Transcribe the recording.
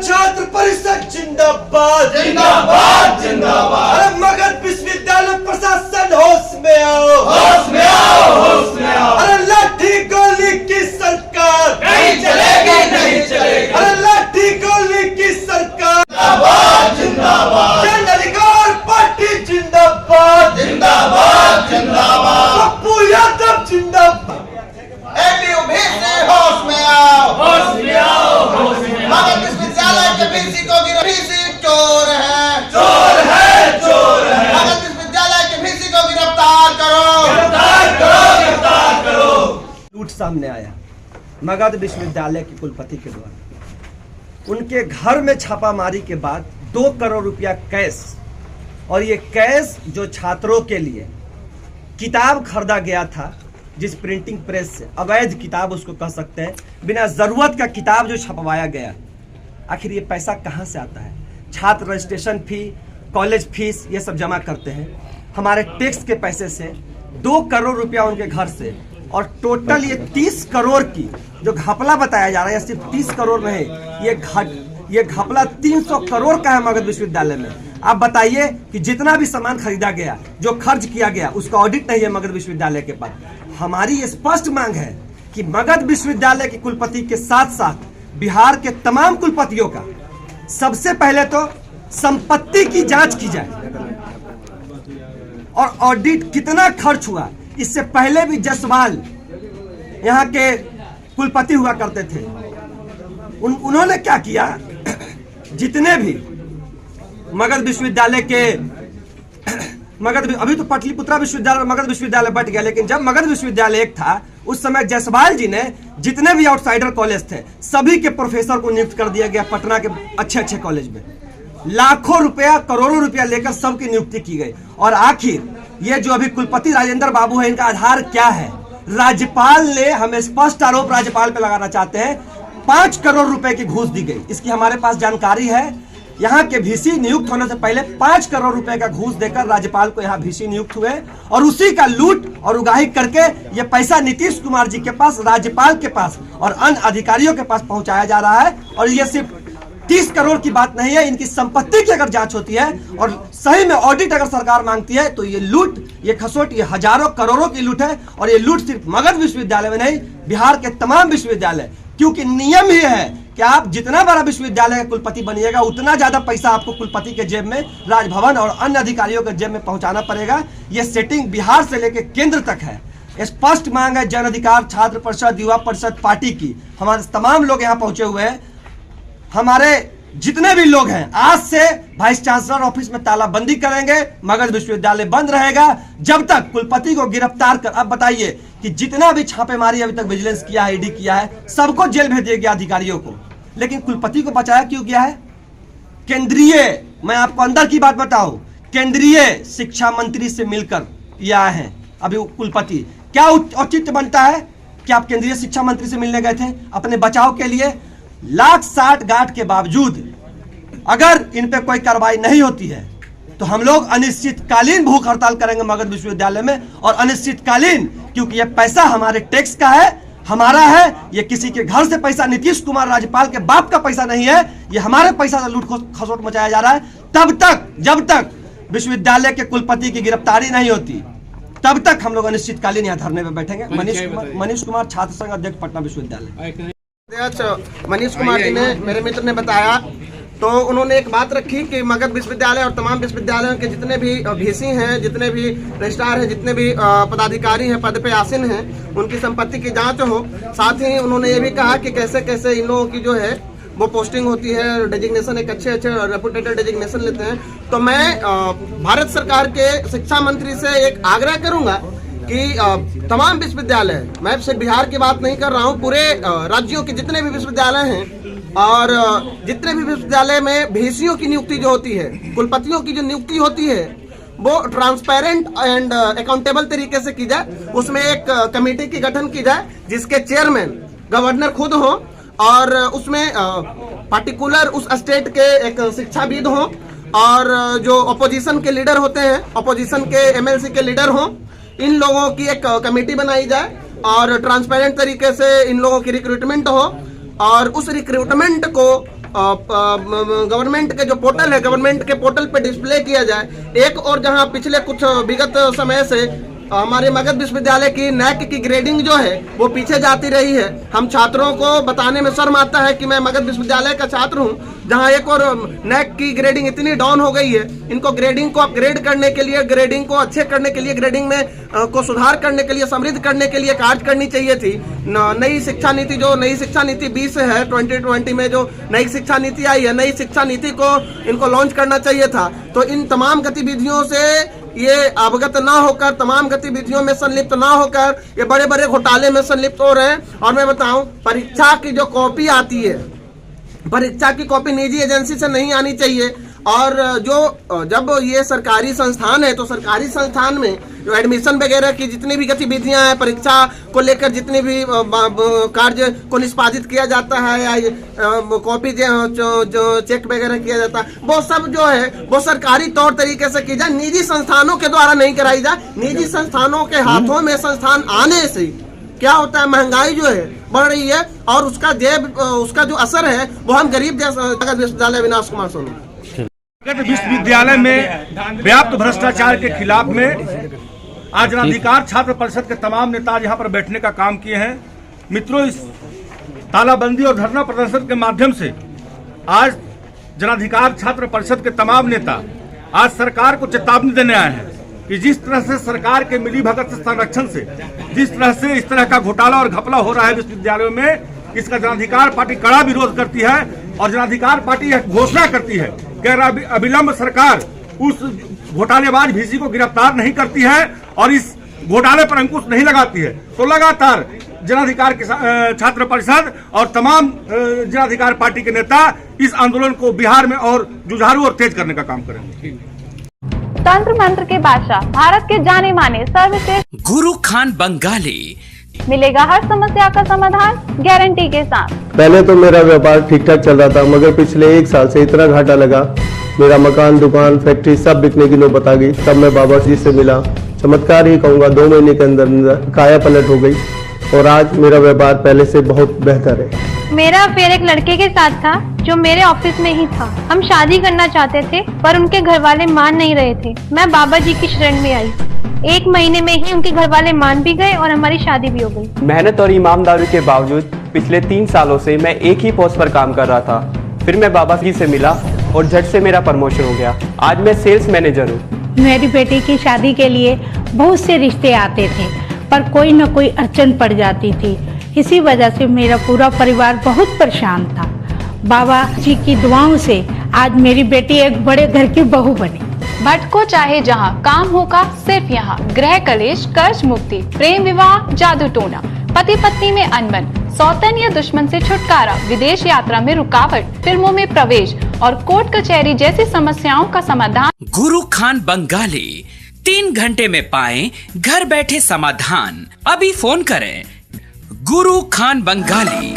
छात्र परिषद जिंदाबाद जिंदाबाद जिंदाबाद। अरे मगध विश्वविद्यालय प्रशासन होश में आओ, होश में आओ, होश में आओ। अरे लाठी गोली की सरकार नहीं चलेगी, नहीं चलेगी। अरे लाठी गोली की सरकार जिंदाबाद जिंदाबाद। जन अधिकार पार्टी जिंदाबाद जिंदाबाद जिंदाबाद। पप्पू यादव जिंदाबाद। एबीवीपी होश में आओ, होश में आओ, होश में आओ। मगध विश्वविद्यालय के वीसी को गिरफ्तार चोर है, चोर है, चोर है। मगध विश्वविद्यालय के वीसी को गिरफ्तार करो, गिरफ्तार करो, गिरफ्तार करो। लूट सामने आया मगध विश्वविद्यालय के कुलपति के द्वारा। उनके घर में छापामारी के बाद 2 करोड़ रुपया कैश, और ये कैश जो छात्रों के लिए किताब खरीदा गया था, जिस प्रिंटिंग प्रेस से अवैध किताब उसको कह सकते हैं, बिना जरूरत का किताब जो छपवाया गया, आखिर ये पैसा कहाँ से आता है? छात्र रजिस्ट्रेशन फी, कॉलेज फीस, ये सब जमा करते हैं हमारे टैक्स के पैसे से। 2 करोड़ रुपया उनके घर से, और टोटल ये 30 करोड़ की जो घपला बताया जा रहा है, सिर्फ 30 करोड़ नहीं, ये घपला 300 करोड़ का है मगध विश्वविद्यालय में। आप बताइए कि जितना भी सामान खरीदा गया, जो खर्च किया गया, उसका ऑडिट नहीं है मगध विश्वविद्यालय के पास। हमारी ये स्पष्ट मांग है कि मगध विश्वविद्यालय के कुलपति के साथ साथ बिहार के तमाम कुलपतियों का सबसे पहले तो संपत्ति की जांच की जाए, और ऑडिट कितना खर्च हुआ। इससे पहले भी जसवाल यहाँ के कुलपति हुआ करते थे, उन्होंने क्या किया, जितने भी मगध विश्वविद्यालय के अभी तो पाटलिपुत्रा विश्वविद्यालय और मगध विश्वविद्यालय बट गया, लेकिन जब मगध विश्वविद्यालय एक था, उस समय जसवाल जी ने जितने भी आउटसाइडर कॉलेज थे, सभी के प्रोफेसर को नियुक्त कर दिया गया पटना के अच्छे कॉलेज में। लाखों रुपया, करोड़ों रुपया लेकर सबकी नियुक्ति की गई। और आखिर ये जो अभी कुलपति राजेंद्र बाबू है, इनका आधार क्या है? राज्यपाल ने, हमें स्पष्ट आरोप राज्यपाल पे लगाना चाहते हैं, 5 करोड़ रुपए की घूस दी गई। इसकी हमारे पास जानकारी है। यहाँ के वीसी नियुक्त होने से पहले 5 करोड़ रुपए का घूस देकर राज्यपाल को यहाँ वीसी नियुक्त हुए, और उसी का लूट और उगाही करके ये पैसा नीतीश कुमार जी के पास, राज्यपाल के पास और अन्य अधिकारियों के पास पहुंचाया जा रहा है। और ये सिर्फ 30 करोड़ की बात नहीं है, इनकी संपत्ति की अगर जांच होती है और सही में ऑडिट अगर सरकार मांगती है, तो ये लूट, ये खसोट, ये हजारों करोड़ों की लूट है। और ये लूट सिर्फ मगध विश्वविद्यालय में नहीं, बिहार के तमाम विश्वविद्यालय, क्योंकि नियम ही है कि आप जितना बड़ा विश्वविद्यालय का कुलपति बनिएगा, उतना ज्यादा पैसा आपको कुलपति के जेब में, राजभवन और अन्य अधिकारियों के जेब में पहुंचाना पड़ेगा। ये सेटिंग बिहार से लेकर केंद्र तक है। स्पष्ट मांग है जन अधिकार, छात्र परिषद, युवा परिषद पार्टी की। हमारे तमाम लोग यहाँ पहुंचे हुए हैं। हमारे जितने भी लोग हैं, आज से वाइस चांसलर ऑफिस में तालाबंदी करेंगे, मगध विश्वविद्यालय बंद रहेगा जब तक कुलपति को गिरफ्तार कर। अब बताइए कि जितना भी छापेमारी अभी तक विजिलेंस किया है, ईडी किया है, सबको जेल भेज दिया गया अधिकारियों को, लेकिन कुलपति को बचाया क्यों गया है? केंद्रीय, मैं आपको अंदर की बात बताऊं, केंद्रीय शिक्षा मंत्री से मिलकर ये आए हैं अभी कुलपति। क्या औचित्य बनता है कि आप केंद्रीय शिक्षा मंत्री से मिलने गए थे अपने बचाव के लिए? लाख 60 गांठ के बावजूद अगर इन पे कोई कार्रवाई नहीं होती है, तो हम लोग अनिश्चितकालीन भूख हड़ताल करेंगे मगध विश्वविद्यालय में। और अनिश्चितकालीन, क्योंकि ये पैसा हमारे टैक्स का है, हमारा है। ये किसी के घर से पैसा, नीतीश कुमार राज्यपाल के बाप का पैसा नहीं है, ये हमारे पैसा से लूट खसोट मचाया जा रहा है। तब तक, जब तक विश्वविद्यालय के कुलपति की गिरफ्तारी नहीं होती, तब तक हम लोग अनिश्चितकालीन यहाँ धरने में बैठेंगे। मनीष कुमार, छात्र संघ अध्यक्ष, पटना विश्वविद्यालय। मनीष कुमार जी ने, मेरे मित्र ने बताया, तो उन्होंने एक बात रखी कि मगध विश्वविद्यालय और तमाम विश्वविद्यालयों के जितने भी वीसी हैं, जितने भी रजिस्ट्रार हैं, जितने भी पदाधिकारी हैं, पद पे आसीन हैं, उनकी संपत्ति की जांच हो। साथ ही उन्होंने ये भी कहा कि कैसे कैसे इन लोगों की जो है वो पोस्टिंग होती है, डेजिग्नेशन, एक अच्छे रेपुटेटेड डेजिग्नेशन लेते हैं। तो मैं भारत सरकार के शिक्षा मंत्री से एक आग्रह करूंगा कि तमाम विश्वविद्यालय, मैं सिर्फ बिहार की बात नहीं कर रहा हूँ, पूरे राज्यों के जितने भी विश्वविद्यालय हैं और जितने भी विश्वविद्यालय में वीसियों की नियुक्ति जो होती है, कुलपतियों की जो नियुक्ति होती है, वो ट्रांसपेरेंट एंड अकाउंटेबल तरीके से की जाए। उसमें एक कमेटी की गठन की जाए जिसके चेयरमैन गवर्नर खुद हो, और उसमें पार्टिकुलर उस स्टेट के एक शिक्षाविद हो, और जो अपोजिशन के लीडर होते हैं, अपोजिशन के एमएलसी के लीडर हो, इन लोगों की एक कमेटी बनाई जाए और ट्रांसपेरेंट तरीके से इन लोगों की रिक्रूटमेंट हो, और उस रिक्रूटमेंट को गवर्नमेंट के जो पोर्टल है, गवर्नमेंट के पोर्टल पे डिस्प्ले किया जाए। एक और जहां पिछले कुछ विगत समय से हमारे मगध विश्वविद्यालय की नैक की ग्रेडिंग जो है वो पीछे जाती रही है। हम छात्रों को बताने में शर्म आता है कि मैं मगध विश्वविद्यालय का छात्र हूं, जहां एक और नैक की ग्रेडिंग इतनी डाउन हो गई है। इनको ग्रेडिंग को अपग्रेड करने के लिए, ग्रेडिंग को अच्छे करने के लिए, ग्रेडिंग में को सुधार करने के लिए, समृद्ध करने के लिए कार्य करनी चाहिए थी। नई शिक्षा नीति जो नई शिक्षा नीति 20 है 2020 में जो नई शिक्षा नीति आई है, नई शिक्षा नीति को इनको लॉन्च करना चाहिए था। तो इन तमाम गतिविधियों से ये अवगत ना होकर, तमाम गतिविधियों में संलिप्त ना होकर ये बड़े बड़े घोटाले में संलिप्त हो रहे हैं। और मैं बताऊं, परीक्षा की जो कॉपी आती है, परीक्षा की कॉपी निजी एजेंसी से नहीं आनी चाहिए। और जो जब ये सरकारी संस्थान है तो सरकारी संस्थान में जो एडमिशन वगैरह की जितनी भी गतिविधियां हैं, परीक्षा को लेकर जितने भी कार्य को निष्पादित किया जाता है या कॉपी जो चेक वगैरह किया जाता है, वो सब जो है वो सरकारी तौर तरीके से की जाए, निजी संस्थानों के द्वारा नहीं कराई जाए। निजी संस्थानों के हाथों में संस्थान आने से क्या होता है, महंगाई जो है बढ़ रही है और उसका जो असर है वो हम गरीब विश्वविद्यालय अविनाश कुमार सोनू मगध विश्वविद्यालय में व्याप्त भ्रष्टाचार के खिलाफ में आज जनाधिकार छात्र परिषद के तमाम नेता यहाँ पर बैठने का काम किए हैं। मित्रों, इस तालाबंदी और धरना प्रदर्शन के माध्यम से आज जनाधिकार छात्र परिषद के तमाम नेता आज सरकार को चेतावनी देने आए हैं कि जिस तरह से सरकार के मिलीभगत संरक्षण से जिस तरह से इस तरह का घोटाला और घपला हो रहा है विश्वविद्यालयों में, इसका जनाधिकार पार्टी कड़ा विरोध करती है। और जनाधिकार पार्टी यह घोषणा करती है कि अविलंब सरकार उस घोटालेबाज वीसी को गिरफ्तार नहीं करती है और इस घोटाले पर अंकुश नहीं लगाती है तो लगातार जनाधिकार छात्र परिषद और तमाम जनाधिकार पार्टी के नेता इस आंदोलन को बिहार में और जुझारू और तेज करने का काम करेंगे। तंत्र मंत्र के बादशाह, भारत के जाने माने सर्वश्रेष्ठ गुरु खान बंगाली, मिलेगा हर समस्या का समाधान गारंटी के साथ। पहले तो मेरा व्यापार ठीक ठाक चल रहा था, मगर पिछले 1 साल से इतना घाटा लगा, मेरा मकान, दुकान, फैक्ट्री सब बिकने की नौबत आ गई। तब मैं बाबा जी से मिला, चमत्कार ही कहूँगा, 2 महीने के अंदर काया पलट हो गई और आज मेरा व्यापार पहले से बहुत बेहतर है। मेरा अफेयर एक लड़के के साथ था जो मेरे ऑफिस में ही था। हम शादी करना चाहते थे पर उनके घर वाले मान नहीं रहे थे। मैं बाबा जी की शरण में आई, 1 महीने में ही उनके घर वाले मान भी गए और हमारी शादी भी हो गई। मेहनत और ईमानदारी के बावजूद पिछले 3 सालों से मैं एक ही पोस्ट पर काम कर रहा था। फिर मैं बाबा जी से मिला और झट से मेरा प्रमोशन हो गया। आज मैं सेल्स मैनेजर हूँ। मेरी बेटी की शादी के लिए बहुत से रिश्ते आते थे पर कोई न कोई अड़चन पड़ जाती थी। इसी वजह से मेरा पूरा परिवार बहुत परेशान था। बाबा जी की दुआओं से आज मेरी बेटी एक बड़े घर की बहू बनी। भटको चाहे जहाँ, काम होगा सिर्फ यहाँ। गृह कलेश, कर्ज मुक्ति, प्रेम विवाह, जादू टोना, पति पत्नी में अनबन, सौतन या दुश्मन से छुटकारा, विदेश यात्रा में रुकावट, फिल्मों में प्रवेश और कोर्ट कचहरी जैसी समस्याओं का समाधान। गुरु खान बंगाली, 3 घंटे में पाएं घर बैठे समाधान। अभी फोन करें। गुरु खान बंगाली।